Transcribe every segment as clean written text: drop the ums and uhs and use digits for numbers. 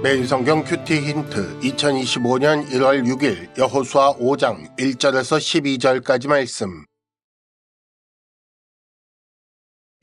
매일 성경 큐티 힌트 2025년 1월 6일 여호수아 5장 1절에서 12절까지 말씀.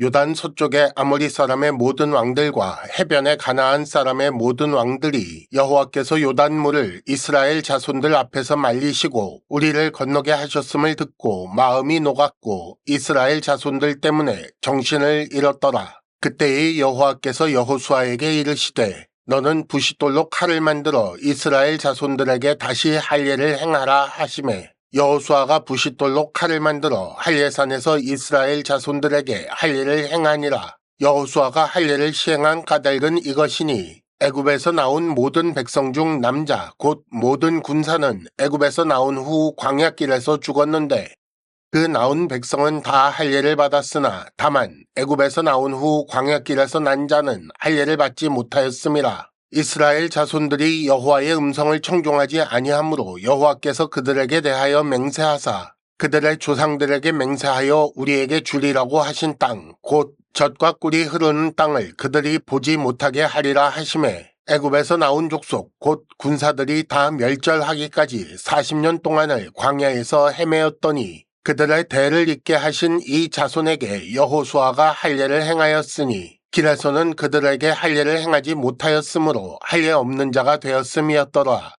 요단 서쪽의 아모리 사람의 모든 왕들과 해변의 가나안 사람의 모든 왕들이 여호와께서 요단물을 이스라엘 자손들 앞에서 말리시고 우리를 건너게 하셨음을 듣고 마음이 녹았고 이스라엘 자손들 때문에 정신을 잃었더라. 그때의 여호와께서 여호수아에게 이르시되 너는 부싯돌로 칼을 만들어 이스라엘 자손들에게 다시 할례를 행하라 하시매 여호수아가 부싯돌로 칼을 만들어 할례산에서 이스라엘 자손들에게 할례를 행하니라. 여호수아가 할례를 시행한 까닭은 이것이니 애굽에서 나온 모든 백성 중 남자 곧 모든 군사는 애굽에서 나온 후 광야길에서 죽었는데 그 나온 백성은 다 할례를 받았으나 다만 애굽에서 나온 후 광야길에서 난 자는 할례를 받지 못하였음이라. 이스라엘 자손들이 여호와의 음성을 청종하지 아니하므로 여호와께서 그들에게 대하여 맹세하사 그들의 조상들에게 맹세하여 우리에게 주리라고 하신 땅 곧 젖과 꿀이 흐르는 땅을 그들이 보지 못하게 하리라 하시매 애굽에서 나온 족속 곧 군사들이 다 멸절하기까지 40년 동안을 광야에서 헤매었더니 그들의 대를 잇게 하신 이 자손에게 여호수아가 할례를 행하였으니 길에서는 그들에게 할례를 행하지 못하였으므로 할례 없는 자가 되었음이었더라.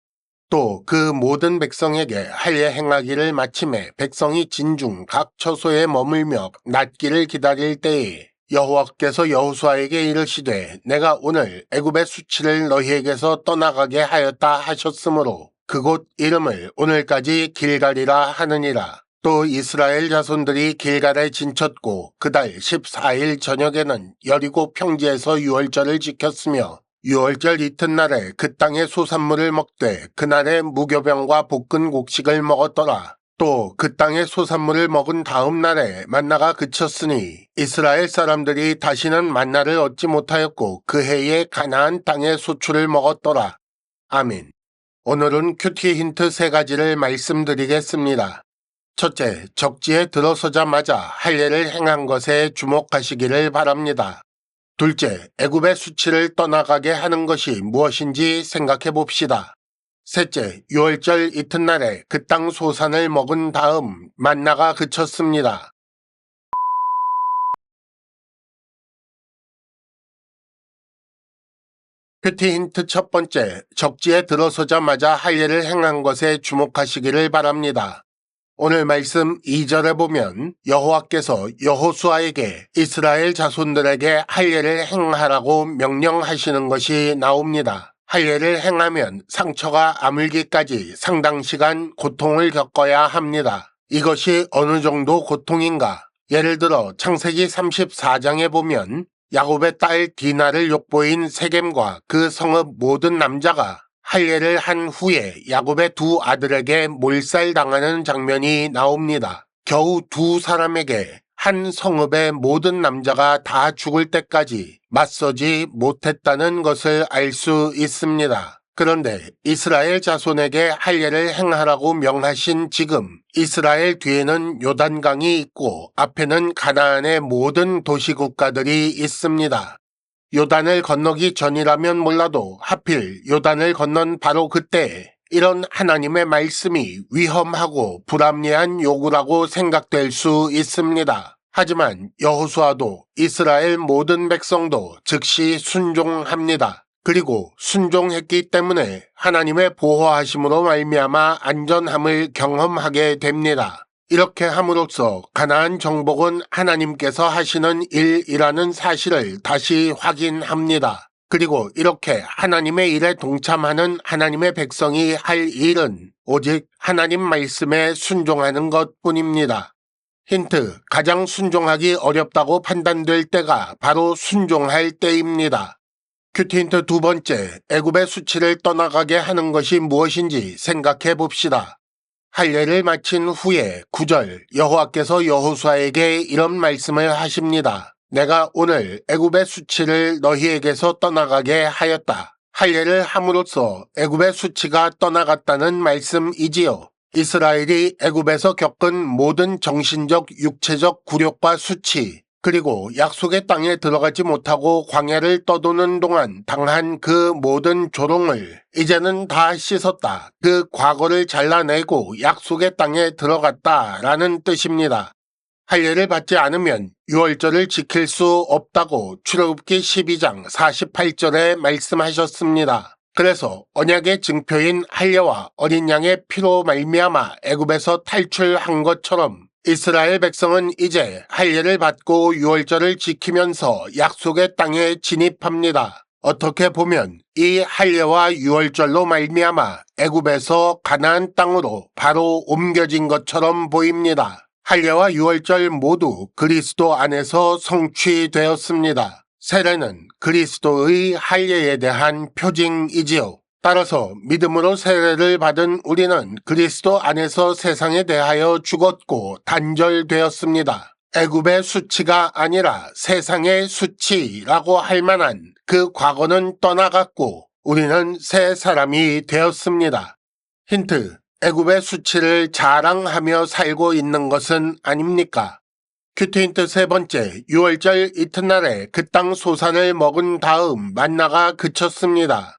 또 그 모든 백성에게 할례 행하기를 마침에 백성이 진중 각 처소에 머물며 낫기를 기다릴 때에 여호와께서 여호수아에게 이르시되 내가 오늘 애굽의 수치를 너희에게서 떠나가게 하였다 하셨으므로 그곳 이름을 오늘까지 길갈이라 하느니라. 또 이스라엘 자손들이 길갈에 진쳤고 그달 14일 저녁에는 여리고 평지에서 유월절을 지켰으며 유월절 이튿날에 그 땅의 소산물을 먹되 그날에 무교병과 볶은 곡식을 먹었더라. 또 그 땅의 소산물을 먹은 다음 날에 만나가 그쳤으니 이스라엘 사람들이 다시는 만나를 얻지 못하였고 그 해에 가나안 땅의 소출을 먹었더라. 아멘. 오늘은 큐티 힌트 3가지를 말씀드리겠습니다. 첫째, 적지에 들어서자마자 할례를 행한 것에 주목하시기를 바랍니다. 둘째, 애굽의 수치를 떠나가게 하는 것이 무엇인지 생각해 봅시다. 셋째, 유월절 이튿날에 그 땅 소산을 먹은 다음 만나가 그쳤습니다. 큐티 힌트 첫 번째, 적지에 들어서자마자 할례를 행한 것에 주목하시기를 바랍니다. 오늘 말씀 2절에 보면 여호와께서 여호수아에게 이스라엘 자손들에게 할례를 행하라고 명령하시는 것이 나옵니다. 할례를 행하면 상처가 아물기까지 상당 시간 고통을 겪어야 합니다. 이것이 어느 정도 고통인가? 예를 들어 창세기 34장에 보면 야곱의 딸 디나를 욕보인 세겜과 그 성읍 모든 남자가 할례를 한 후에 야곱의 2 아들에게 몰살당하는 장면이 나옵니다. 겨우 2 사람에게 한 성읍의 모든 남자가 다 죽을 때까지 맞서지 못했다는 것을 알 수 있습니다. 그런데 이스라엘 자손에게 할례를 행하라고 명하신 지금 이스라엘 뒤에는 요단강이 있고 앞에는 가나안의 모든 도시국가들이 있습니다. 요단을 건너기 전이라면 몰라도 하필 요단을 건넌 바로 그때 이런 하나님의 말씀이 위험하고 불합리한 요구라고 생각될 수 있습니다. 하지만 여호수아도 이스라엘 모든 백성도 즉시 순종합니다. 그리고 순종했기 때문에 하나님의 보호하심으로 말미암아 안전함을 경험하게 됩니다. 이렇게 함으로써 가나안 정복은 하나님께서 하시는 일이라는 사실을 다시 확인합니다. 그리고 이렇게 하나님의 일에 동참하는 하나님의 백성이 할 일은 오직 하나님 말씀에 순종하는 것뿐입니다. 힌트, 가장 순종하기 어렵다고 판단될 때가 바로 순종할 때입니다. 큐티 힌트 2번째, 애굽의 수치를 떠나가게 하는 것이 무엇인지 생각해 봅시다. 할례를 마친 후에 9절 여호와께서 여호수아에게 이런 말씀을 하십니다. 내가 오늘 애굽의 수치를 너희에게서 떠나가게 하였다. 할례를 함으로써 애굽의 수치가 떠나갔다는 말씀이지요. 이스라엘이 애굽에서 겪은 모든 정신적, 육체적 굴욕과 수치, 그리고 약속의 땅에 들어가지 못하고 광야를 떠도는 동안 당한 그 모든 조롱을 이제는 다 씻었다. 그 과거를 잘라내고 약속의 땅에 들어갔다라는 뜻입니다. 할례를 받지 않으면 유월절을 지킬 수 없다고 출애굽기 12장 48절에 말씀하셨습니다. 그래서 언약의 증표인 할례와 어린 양의 피로 말미암아 애굽에서 탈출한 것처럼 이스라엘 백성은 이제 할례를 받고 유월절을 지키면서 약속의 땅에 진입합니다. 어떻게 보면 이 할례와 유월절로 말미암아 애굽에서 가나안 땅으로 바로 옮겨진 것처럼 보입니다. 할례와 유월절 모두 그리스도 안에서 성취되었습니다. 세례는 그리스도의 할례에 대한 표징이지요. 따라서 믿음으로 세례를 받은 우리는 그리스도 안에서 세상에 대하여 죽었고 단절되었습니다. 애굽의 수치가 아니라 세상의 수치라고 할 만한 그 과거는 떠나갔고 우리는 새 사람이 되었습니다. 힌트: 애굽의 수치를 자랑하며 살고 있는 것은 아닙니까? 큐티 힌트 세 번째, 유월절 이튿날에 그 땅 소산을 먹은 다음 만나가 그쳤습니다.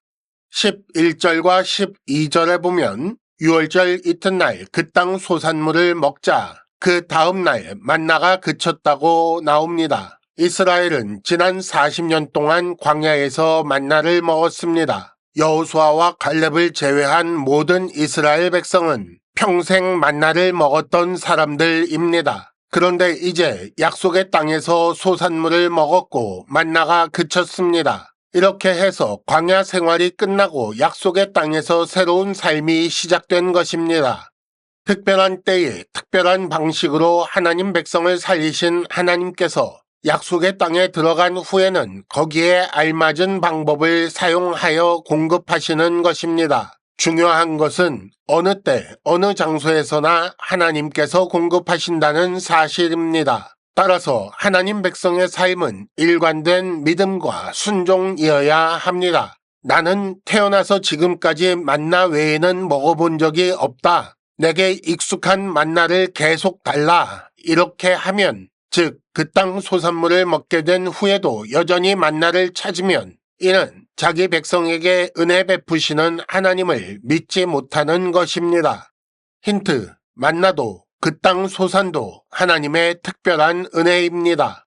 11절과 12절에 보면 유월절 이튿날 그 땅 소산물을 먹자 그 다음날 만나가 그쳤다고 나옵니다. 이스라엘은 지난 40년 동안 광야에서 만나를 먹었습니다. 여호수아와 갈렙을 제외한 모든 이스라엘 백성은 평생 만나를 먹었던 사람들입니다. 그런데 이제 약속의 땅에서 소산물을 먹었고 만나가 그쳤습니다. 이렇게 해서 광야 생활이 끝나고 약속의 땅에서 새로운 삶이 시작된 것입니다. 특별한 때에 특별한 방식으로 하나님 백성을 살리신 하나님께서 약속의 땅에 들어간 후에는 거기에 알맞은 방법을 사용하여 공급하시는 것입니다. 중요한 것은 어느 때 어느 장소에서나 하나님께서 공급하신다는 사실입니다. 따라서 하나님 백성의 삶은 일관된 믿음과 순종이어야 합니다. 나는 태어나서 지금까지 만나 외에는 먹어본 적이 없다. 내게 익숙한 만나를 계속 달라. 이렇게 하면, 즉 그 땅 소산물을 먹게 된 후에도 여전히 만나를 찾으면 이는 자기 백성에게 은혜 베푸시는 하나님을 믿지 못하는 것입니다. 힌트: 만나도 그 땅 소산도 하나님의 특별한 은혜입니다.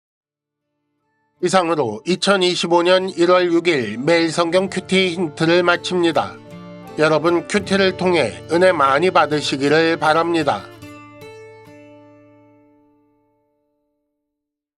이상으로 2025년 1월 6일 매일 성경 큐티 힌트를 마칩니다. 여러분 큐티를 통해 은혜 많이 받으시기를 바랍니다.